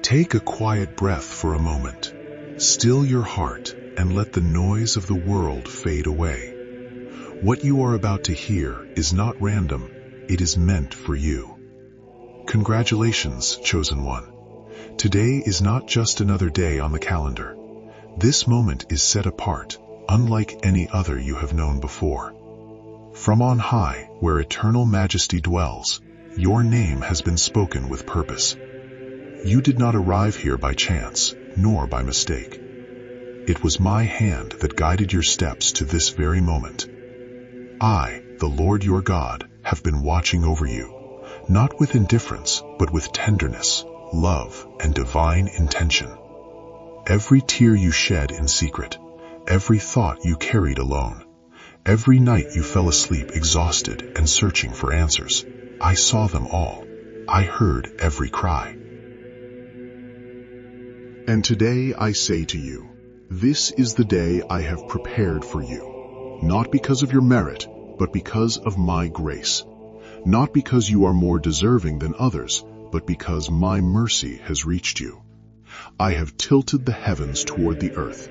Take a quiet breath for a moment. Still your heart and let the noise of the world fade away. What you are about to hear is not random, it is meant for you. Congratulations, chosen one. Today is not just another day on the calendar. This moment is set apart, unlike any other you have known before. From on high, where eternal majesty dwells, your name has been spoken with purpose. You did not arrive here by chance, nor by mistake. It was my hand that guided your steps to this very moment. I, the Lord your God, have been watching over you, not with indifference, but with tenderness, love, and divine intention. Every tear you shed in secret, every thought you carried alone, every night you fell asleep exhausted and searching for answers, I saw them all. I heard every cry. And today I say to you, this is the day I have prepared for you, not because of your merit, but because of my grace. Not because you are more deserving than others, but because my mercy has reached you. I have tilted the heavens toward the earth.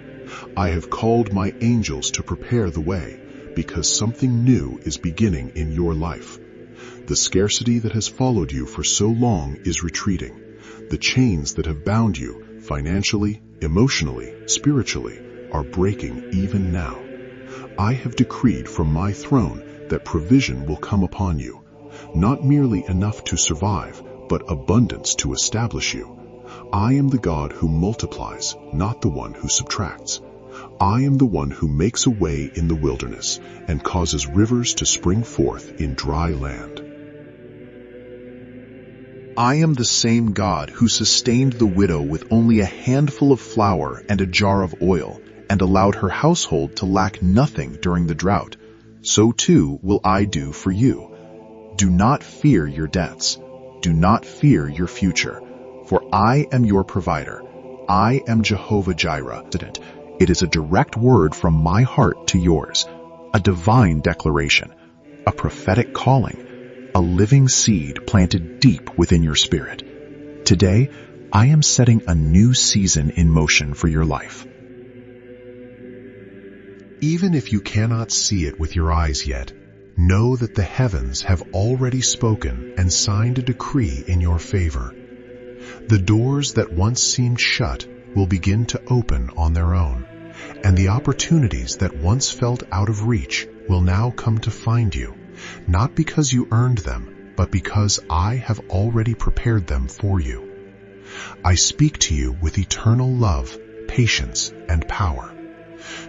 I have called my angels to prepare the way, because something new is beginning in your life. The scarcity that has followed you for so long is retreating. The chains that have bound you, financially, emotionally, spiritually, are breaking even now. I have decreed from my throne that provision will come upon you, not merely enough to survive, but abundance to establish you. I am the God who multiplies, not the one who subtracts. I am the one who makes a way in the wilderness and causes rivers to spring forth in dry land. I am the same God who sustained the widow with only a handful of flour and a jar of oil, and allowed her household to lack nothing during the drought. So too will I do for you. Do not fear your debts. Do not fear your future, for I am your provider. I am Jehovah Jireh. It is a direct word from my heart to yours, a divine declaration, a prophetic calling, a living seed planted deep within your spirit. Today, I am setting a new season in motion for your life. Even if you cannot see it with your eyes yet, know that the heavens have already spoken and signed a decree in your favor. The doors that once seemed shut will begin to open on their own, and the opportunities that once felt out of reach will now come to find you, not because you earned them, but because I have already prepared them for you. I speak to you with eternal love, patience, and power.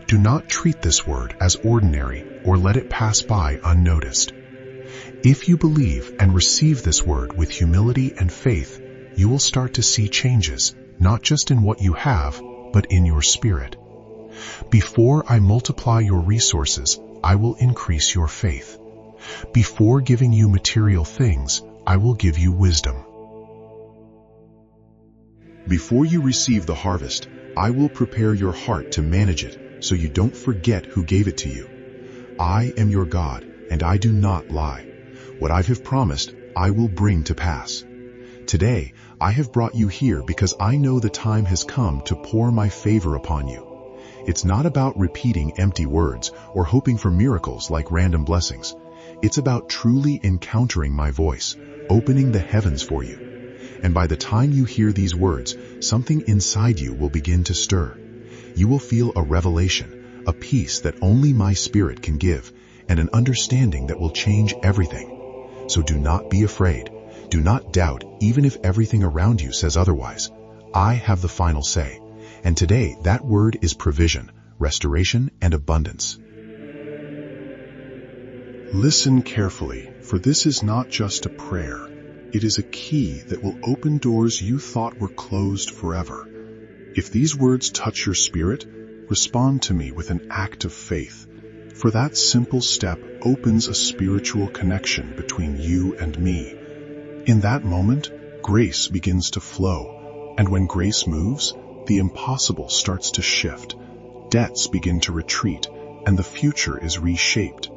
Do not treat this word as ordinary or let it pass by unnoticed. If you believe and receive this word with humility and faith, you will start to see changes, not just in what you have, but in your spirit. Before I multiply your resources, I will increase your faith. Before giving you material things, I will give you wisdom. Before you receive the harvest, I will prepare your heart to manage it, so you don't forget who gave it to you. I am your God, and I do not lie. What I have promised, I will bring to pass. Today, I have brought you here because I know the time has come to pour my favor upon you. It's not about repeating empty words or hoping for miracles like random blessings. It's about truly encountering my voice, opening the heavens for you. And by the time you hear these words, something inside you will begin to stir. You will feel a revelation, a peace that only my Spirit can give, and an understanding that will change everything. So do not be afraid. Do not doubt, even if everything around you says otherwise. I have the final say. And today, that word is provision, restoration, and abundance. Listen carefully, for this is not just a prayer. It is a key that will open doors you thought were closed forever. If these words touch your spirit, respond to me with an act of faith, for that simple step opens a spiritual connection between you and me. In that moment, grace begins to flow, and when grace moves, the impossible starts to shift, debts begin to retreat, and the future is reshaped.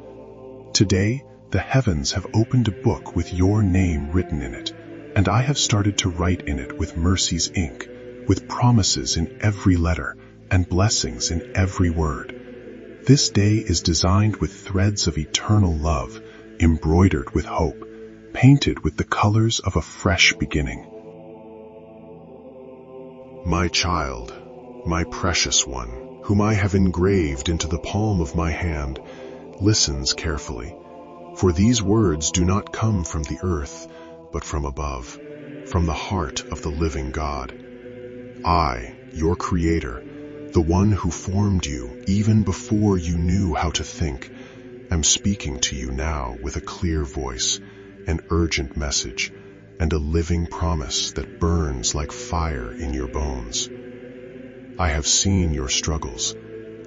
Today, the heavens have opened a book with your name written in it, and I have started to write in it with mercy's ink, with promises in every letter and blessings in every word. This day is designed with threads of eternal love, embroidered with hope, painted with the colors of a fresh beginning. My child, my precious one, whom I have engraved into the palm of my hand, listens carefully, for these words do not come from the earth, but from above, from the heart of the living God. I, your Creator, the one who formed you even before you knew how to think, am speaking to you now with a clear voice, an urgent message, and a living promise that burns like fire in your bones. I have seen your struggles.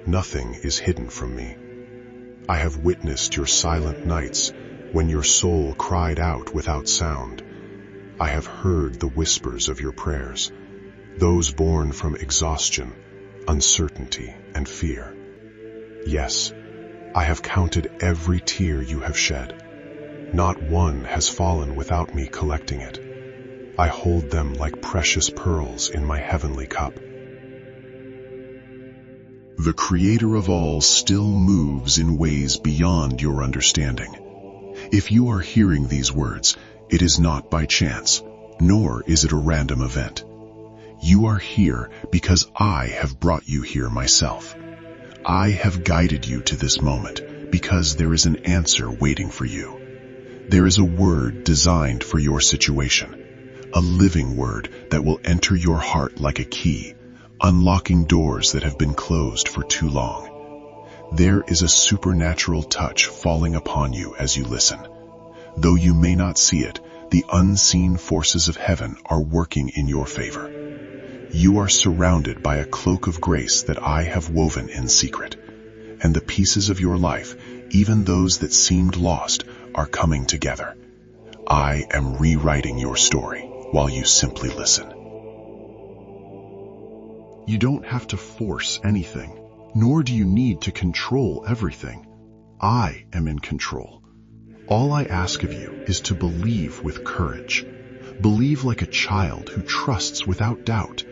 Nothing is hidden from me. I have witnessed your silent nights when your soul cried out without sound. I have heard the whispers of your prayers, those born from exhaustion, uncertainty, and fear. Yes, I have counted every tear you have shed. Not one has fallen without me collecting it. I hold them like precious pearls in my heavenly cup. The Creator of all still moves in ways beyond your understanding. If you are hearing these words, it is not by chance, nor is it a random event. You are here because I have brought you here myself. I have guided you to this moment because there is an answer waiting for you. There is a word designed for your situation, a living word that will enter your heart like a key, unlocking doors that have been closed for too long. There is a supernatural touch falling upon you as you listen. Though you may not see it, the unseen forces of heaven are working in your favor. You are surrounded by a cloak of grace that I have woven in secret, and the pieces of your life, even those that seemed lost, are coming together. I am rewriting your story while you simply listen. You don't have to force anything, nor do you need to control everything. I am in control. All I ask of you is to believe with courage. Believe like a child who trusts without doubt.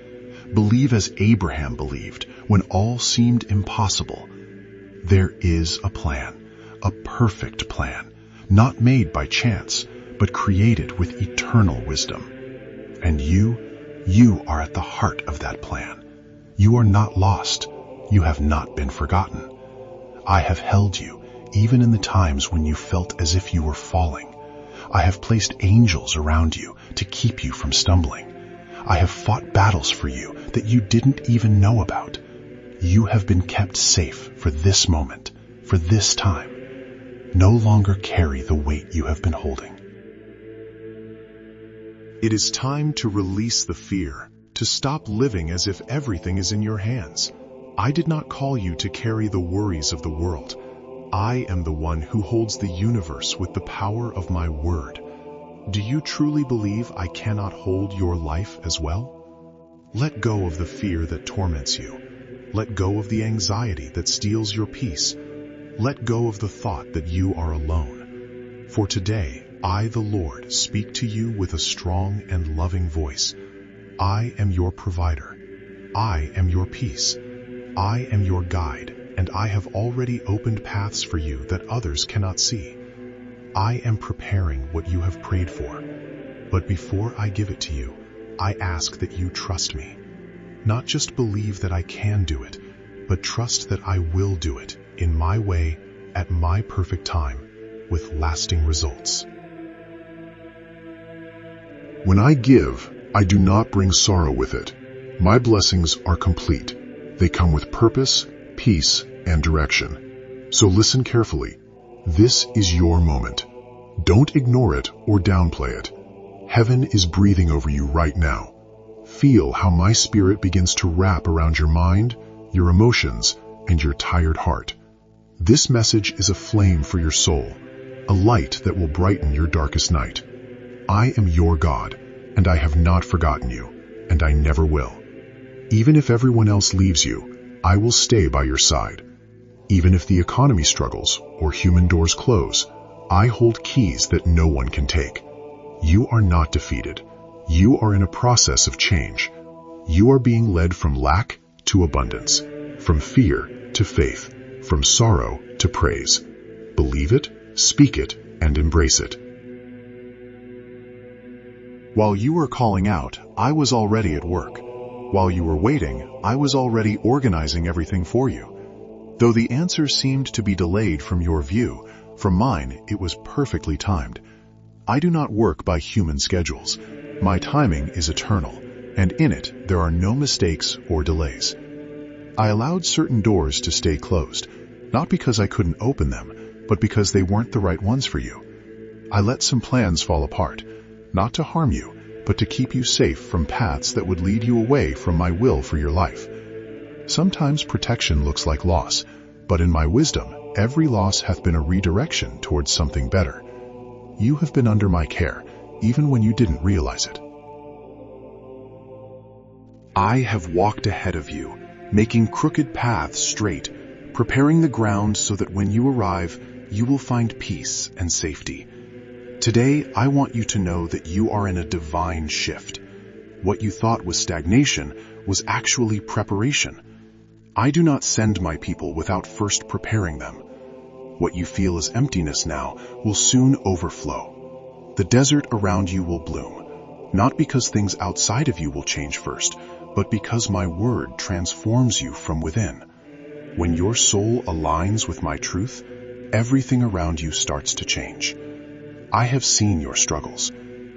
Believe as Abraham believed when all seemed impossible. There is a plan, a perfect plan, not made by chance, but created with eternal wisdom. And you are at the heart of that plan. You are not lost. You have not been forgotten. I have held you, even in the times when you felt as if you were falling. I have placed angels around you to keep you from stumbling. I have fought battles for you that you didn't even know about. You have been kept safe for this moment, for this time. No longer carry the weight you have been holding. It is time to release the fear, to stop living as if everything is in your hands. I did not call you to carry the worries of the world. I am the one who holds the universe with the power of my word. Do you truly believe I cannot hold your life as well? Let go of the fear that torments you. Let go of the anxiety that steals your peace. Let go of the thought that you are alone. For today, I, the Lord, speak to you with a strong and loving voice. I am your provider. I am your peace. I am your guide, and I have already opened paths for you that others cannot see. I am preparing what you have prayed for. But before I give it to you, I ask that you trust me. Not just believe that I can do it, but trust that I will do it in my way, at my perfect time, with lasting results. When I give, I do not bring sorrow with it. My blessings are complete. They come with purpose, peace, and direction. So listen carefully. This is your moment. Don't ignore it or downplay it. Heaven is breathing over you right now. Feel how my spirit begins to wrap around your mind, your emotions, and your tired heart. This message is a flame for your soul, a light that will brighten your darkest night. I am your God, and I have not forgotten you, and I never will. Even if everyone else leaves you, I will stay by your side. Even if the economy struggles or human doors close, I hold keys that no one can take. You are not defeated. You are in a process of change. You are being led from lack to abundance, from fear to faith, from sorrow to praise. Believe it, speak it, and embrace it. While you were calling out, I was already at work. While you were waiting, I was already organizing everything for you. Though the answer seemed to be delayed from your view, from mine it was perfectly timed. I do not work by human schedules. My timing is eternal, and in it there are no mistakes or delays. I allowed certain doors to stay closed, not because I couldn't open them, but because they weren't the right ones for you. I let some plans fall apart, not to harm you, but to keep you safe from paths that would lead you away from my will for your life. Sometimes protection looks like loss, but in my wisdom, every loss hath been a redirection towards something better. You have been under my care, even when you didn't realize it. I have walked ahead of you, making crooked paths straight, preparing the ground so that when you arrive, you will find peace and safety. Today, I want you to know that you are in a divine shift. What you thought was stagnation was actually preparation. I do not send my people without first preparing them. What you feel as emptiness now will soon overflow. The desert around you will bloom, not because things outside of you will change first, but because my word transforms you from within. When your soul aligns with my truth, everything around you starts to change. I have seen your struggles,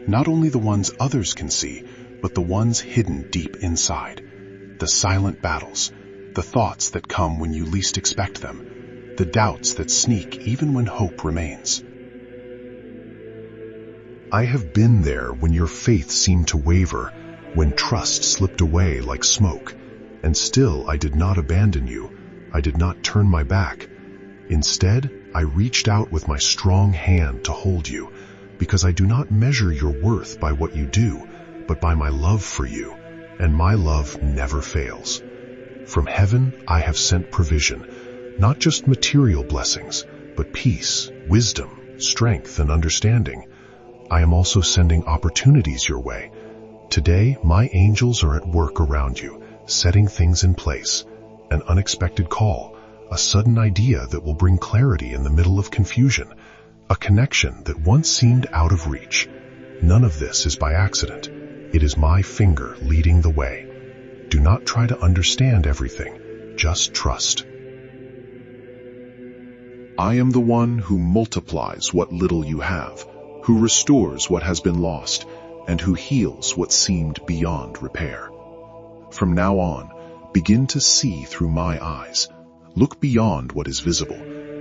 not only the ones others can see, but the ones hidden deep inside. The silent battles, the thoughts that come when you least expect them, the doubts that sneak even when hope remains. I have been there when your faith seemed to waver, when trust slipped away like smoke, and still I did not abandon you. I did not turn my back. Instead, I reached out with my strong hand to hold you, because I do not measure your worth by what you do, but by my love for you, and my love never fails. From heaven I have sent provision, not just material blessings, but peace, wisdom, strength, and understanding. I am also sending opportunities your way. Today, my angels are at work around you, setting things in place. An unexpected call, a sudden idea that will bring clarity in the middle of confusion, a connection that once seemed out of reach. None of this is by accident. It is my finger leading the way. Do not try to understand everything. Just trust. I am the one who multiplies what little you have, who restores what has been lost, and who heals what seemed beyond repair. From now on, begin to see through my eyes. Look beyond what is visible,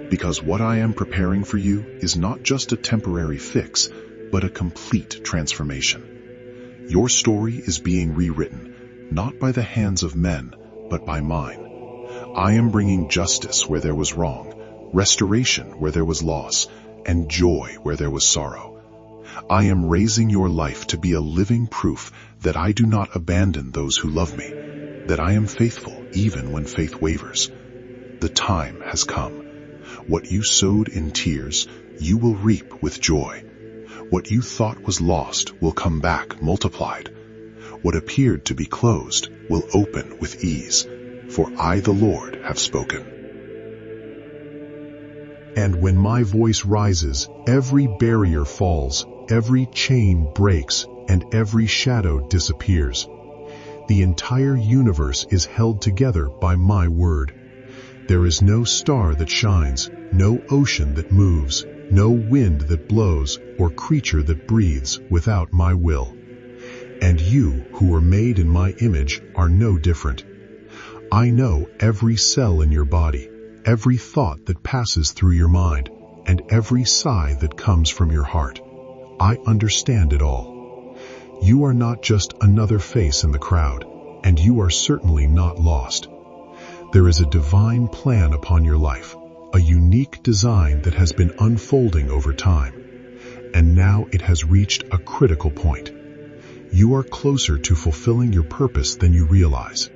because what I am preparing for you is not just a temporary fix, but a complete transformation. Your story is being rewritten, not by the hands of men, but by mine. I am bringing justice where there was wrong, restoration where there was loss, and joy where there was sorrow. I am raising your life to be a living proof that I do not abandon those who love me, that I am faithful even when faith wavers. The time has come. What you sowed in tears, you will reap with joy. What you thought was lost will come back multiplied. What appeared to be closed will open with ease, for I, the Lord, have spoken. And when my voice rises, every barrier falls, every chain breaks, and every shadow disappears. The entire universe is held together by my word. There is no star that shines, no ocean that moves, no wind that blows, or creature that breathes without my will. And you, who are made in my image, are no different. I know every cell in your body, every thought that passes through your mind, and every sigh that comes from your heart. I understand it all. You are not just another face in the crowd, and you are certainly not lost. There is a divine plan upon your life, a unique design that has been unfolding over time, and now it has reached a critical point. You are closer to fulfilling your purpose than you realize.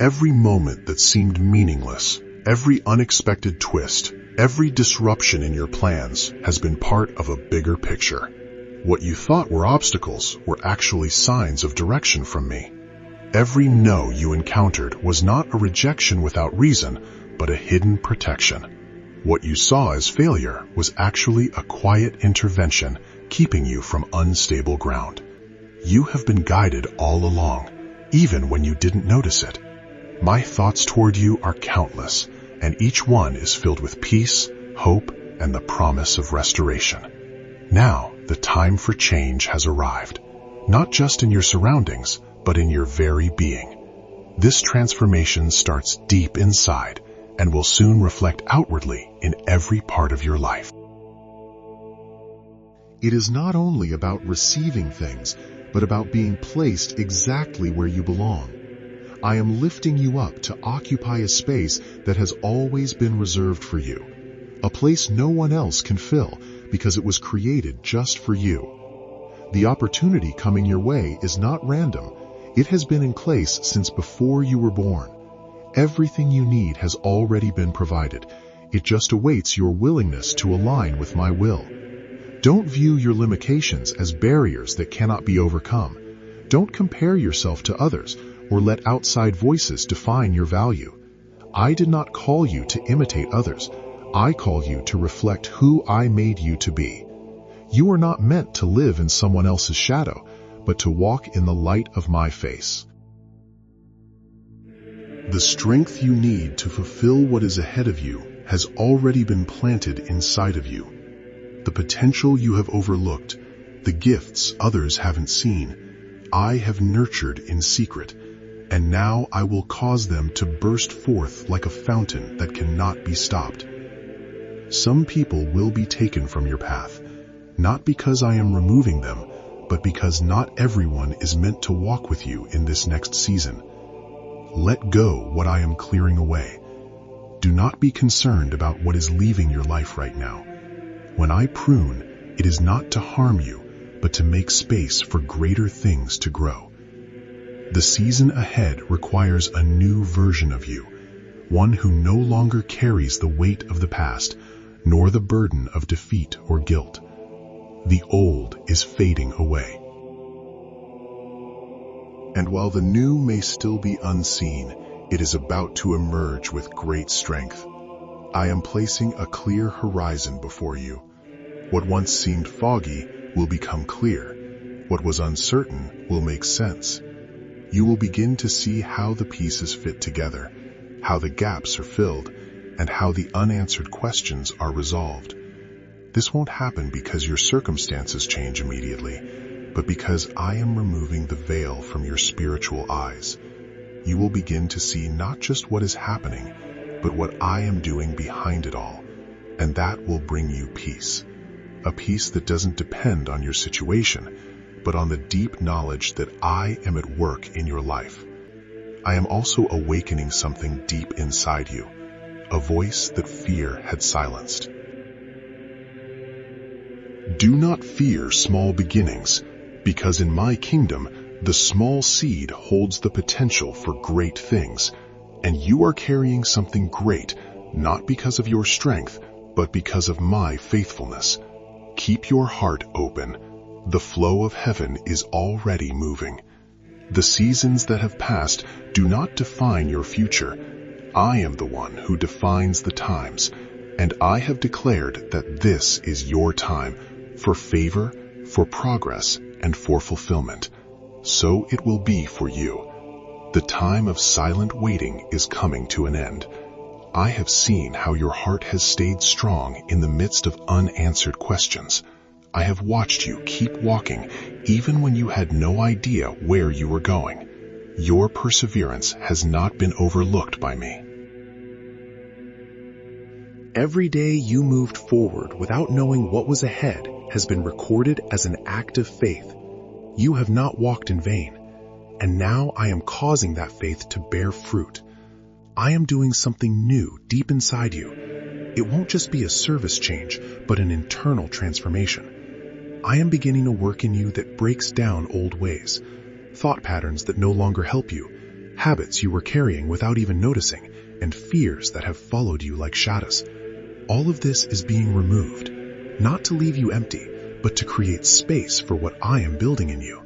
Every moment that seemed meaningless, Every unexpected twist, every disruption in your plans has been part of a bigger picture. What you thought were obstacles were actually signs of direction from me. Every no you encountered was not a rejection without reason, but a hidden protection. What you saw as failure was actually a quiet intervention, keeping you from unstable ground. You have been guided all along, even when you didn't notice it. My thoughts toward you are countless, and each one is filled with peace, hope, and the promise of restoration. Now, the time for change has arrived, not just in your surroundings, but in your very being. This transformation starts deep inside and will soon reflect outwardly in every part of your life. It is not only about receiving things, but about being placed exactly where you belong. I am lifting you up to occupy a space that has always been reserved for you, a place no one else can fill because it was created just for you. The opportunity coming your way is not random. It has been in place since before you were born. Everything you need has already been provided. It just awaits your willingness to align with my will. Don't view your limitations as barriers that cannot be overcome. Don't compare yourself to others or let outside voices define your value. I did not call you to imitate others. I call you to reflect who I made you to be. You are not meant to live in someone else's shadow, but to walk in the light of my face. The strength you need to fulfill what is ahead of you has already been planted inside of you. The potential you have overlooked, the gifts others haven't seen, I have nurtured in secret, and now I will cause them to burst forth like a fountain that cannot be stopped. Some people will be taken from your path, not because I am removing them, but because not everyone is meant to walk with you in this next season. Let go what I am clearing away. Do not be concerned about what is leaving your life right now. When I prune, it is not to harm you, but to make space for greater things to grow. The season ahead requires a new version of you, one who no longer carries the weight of the past, nor the burden of defeat or guilt. The old is fading away. And while the new may still be unseen, it is about to emerge with great strength. I am placing a clear horizon before you. What once seemed foggy will become clear. What was uncertain will make sense. You will begin to see how the pieces fit together, how the gaps are filled, and how the unanswered questions are resolved. This won't happen because your circumstances change immediately, but because I am removing the veil from your spiritual eyes. You will begin to see not just what is happening, but what I am doing behind it all, and that will bring you peace. A peace that doesn't depend on your situation, but on the deep knowledge that I am at work in your life. I am also awakening something deep inside you, a voice that fear had silenced. Do not fear small beginnings, because in my kingdom, the small seed holds the potential for great things, and you are carrying something great, not because of your strength, but because of my faithfulness. Keep your heart open. The flow of heaven is already moving. The seasons that have passed do not define your future. I am the one who defines the times, and I have declared that this is your time for favor, for progress, and for fulfillment. So it will be for you. The time of silent waiting is coming to an end. I have seen how your heart has stayed strong in the midst of unanswered questions. I have watched you keep walking even when you had no idea where you were going. Your perseverance has not been overlooked by me. Every day you moved forward without knowing what was ahead has been recorded as an act of faith. You have not walked in vain, and now I am causing that faith to bear fruit. I am doing something new deep inside you. It won't just be a service change, but an internal transformation. I am beginning a work in you that breaks down old ways, thought patterns that no longer help you, habits you were carrying without even noticing, and fears that have followed you like shadows. All of this is being removed, not to leave you empty, but to create space for what I am building in you.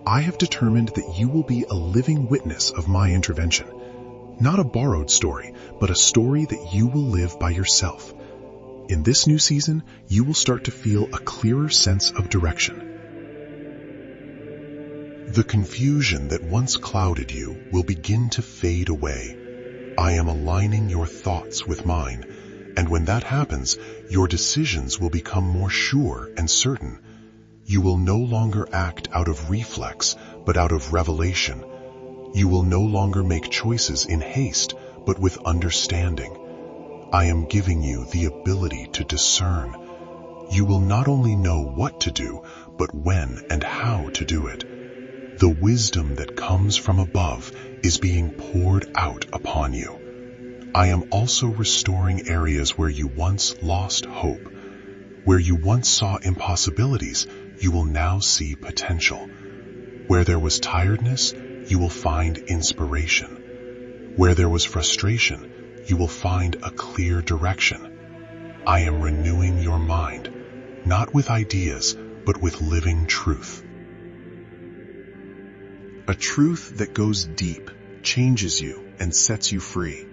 I have determined that you will be a living witness of my intervention. Not a borrowed story, but a story that you will live by yourself. In this new season, you will start to feel a clearer sense of direction. The confusion that once clouded you will begin to fade away. I am aligning your thoughts with mine, and when that happens, your decisions will become more sure and certain. You will no longer act out of reflex, but out of revelation. You will no longer make choices in haste, but with understanding. I am giving you the ability to discern. You will not only know what to do, but when and how to do it. The wisdom that comes from above is being poured out upon you. I am also restoring areas where you once lost hope. Where you once saw impossibilities, you will now see potential. Where there was tiredness, you will find inspiration. Where there was frustration, you will find a clear direction. I am renewing your mind, not with ideas, but with living truth. A truth that goes deep, changes you, and sets you free.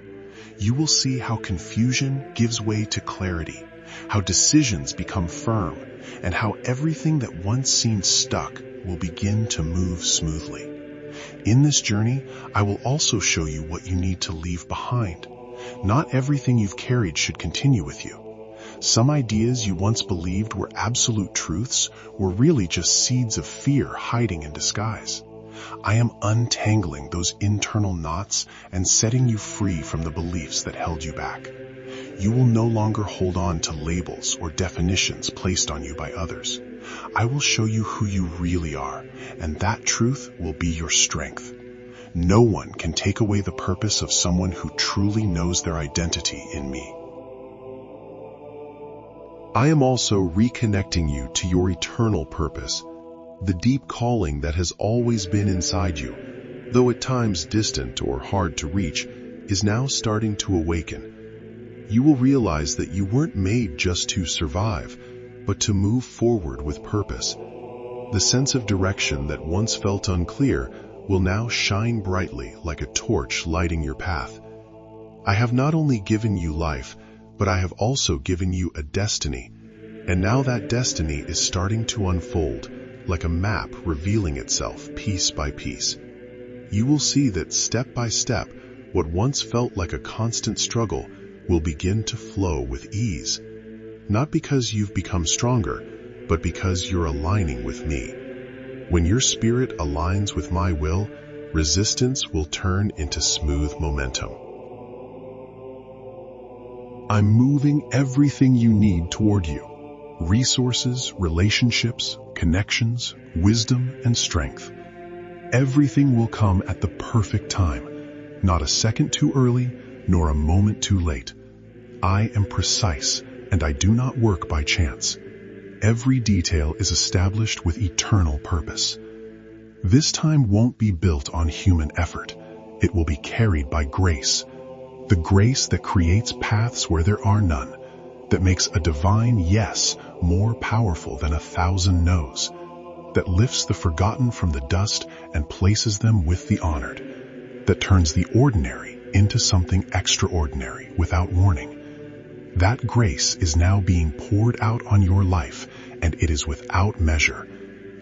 You will see how confusion gives way to clarity, how decisions become firm, and how everything that once seemed stuck will begin to move smoothly. In this journey, I will also show you what you need to leave behind. Not everything you've carried should continue with you. Some ideas you once believed were absolute truths were really just seeds of fear hiding in disguise. I am untangling those internal knots and setting you free from the beliefs that held you back. You will no longer hold on to labels or definitions placed on you by others. I will show you who you really are, and that truth will be your strength. No one can take away the purpose of someone who truly knows their identity in me. I am also reconnecting you to your eternal purpose. The deep calling that has always been inside you, though at times distant or hard to reach, is now starting to awaken. You will realize that you weren't made just to survive, but to move forward with purpose. The sense of direction that once felt unclear will now shine brightly like a torch lighting your path. I have not only given you life, but I have also given you a destiny, and now that destiny is starting to unfold, like a map revealing itself piece by piece. You will see that step by step, what once felt like a constant struggle will begin to flow with ease. Not because you've become stronger, but because you're aligning with me. When your spirit aligns with my will, resistance will turn into smooth momentum. I'm moving everything you need toward you. Resources, relationships, connections, wisdom, and strength. Everything will come at the perfect time, not a second too early, nor a moment too late. I am precise, and I do not work by chance. Every detail is established with eternal purpose. This time won't be built on human effort. It will be carried by grace. The grace that creates paths where there are none, that makes a divine yes more powerful than 1,000 no's, that lifts the forgotten from the dust and places them with the honored, that turns the ordinary into something extraordinary without warning. That grace is now being poured out on your life, and it is without measure.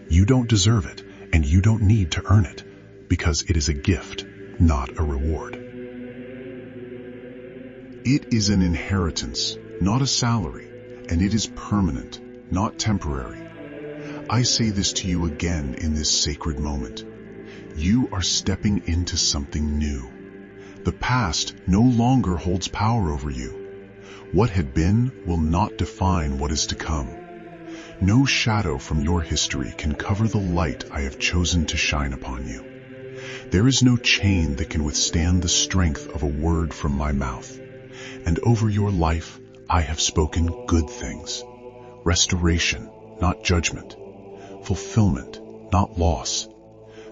You don't deserve it, and you don't need to earn it, because it is a gift, not a reward. It is an inheritance, not a salary, and it is permanent, not temporary. I say this to you again in this sacred moment. You are stepping into something new. The past no longer holds power over you. What had been will not define what is to come. No shadow from your history can cover the light I have chosen to shine upon you. There is no chain that can withstand the strength of a word from my mouth. And over your life, I have spoken good things. Restoration, not judgment. Fulfillment, not loss.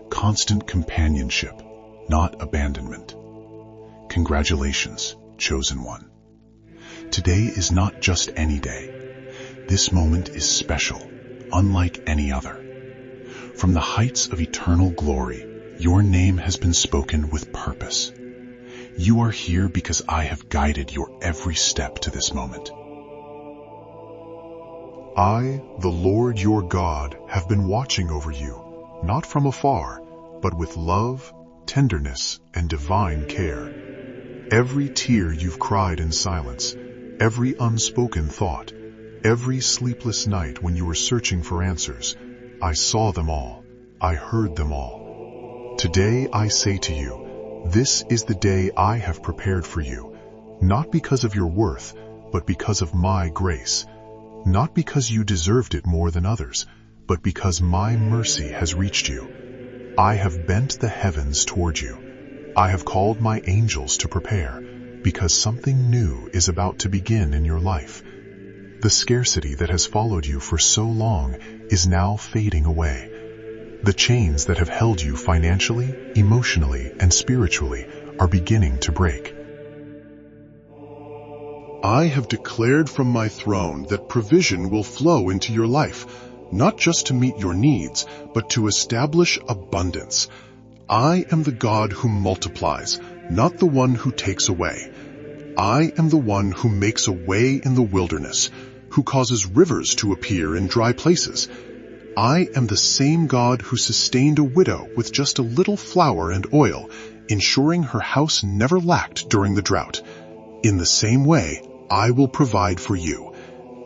Constant companionship, not abandonment. Congratulations, chosen one. Today is not just any day. This moment is special, unlike any other. From the heights of eternal glory, your name has been spoken with purpose. You are here because I have guided your every step to this moment. I, the Lord your God, have been watching over you, not from afar, but with love, tenderness, and divine care. Every tear you've cried in silence, every unspoken thought, every sleepless night when you were searching for answers, I saw them all, I heard them all. Today I say to you, this is the day I have prepared for you, not because of your worth, but because of my grace. Not because you deserved it more than others, but because my mercy has reached you. I have bent the heavens toward you. I have called my angels to prepare, because something new is about to begin in your life. The scarcity that has followed you for so long is now fading away. The chains that have held you financially, emotionally, and spiritually are beginning to break. I have declared from my throne that provision will flow into your life, not just to meet your needs, but to establish abundance. I am the God who multiplies, not the one who takes away. I am the one who makes a way in the wilderness, who causes rivers to appear in dry places. I am the same God who sustained a widow with just a little flour and oil, ensuring her house never lacked during the drought. In the same way, I will provide for you.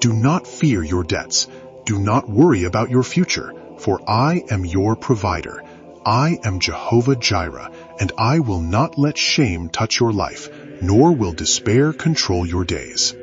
Do not fear your debts. Do not worry about your future, for I am your provider. I am Jehovah Jireh, and I will not let shame touch your life, nor will despair control your days.